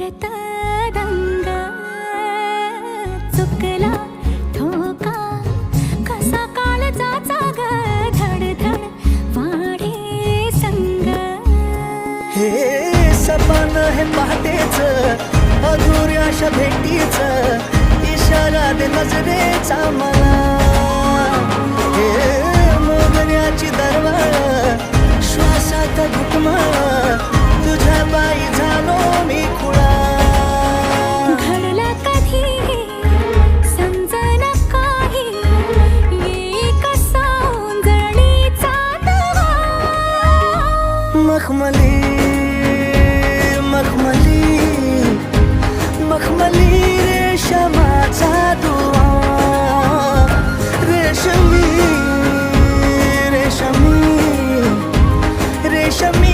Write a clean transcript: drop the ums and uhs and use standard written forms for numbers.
परत दंग चुकला धोका कसा काळजाचा ग धडधड वाढे संग हे सपन हे पहाटेच अधुऱ्याशा भेटीच इशारा दे नजरेचा मला हे मोगऱ्याची दरवळ श्वासात घुटमळ तुझ्या बाई झालो मी खुळा घडलं कधी समजन काही ये कसा उंजळीचा दवा मखमली मखमली मखमली रेशमाचा दुवा रेशमी रेशमी रेशमी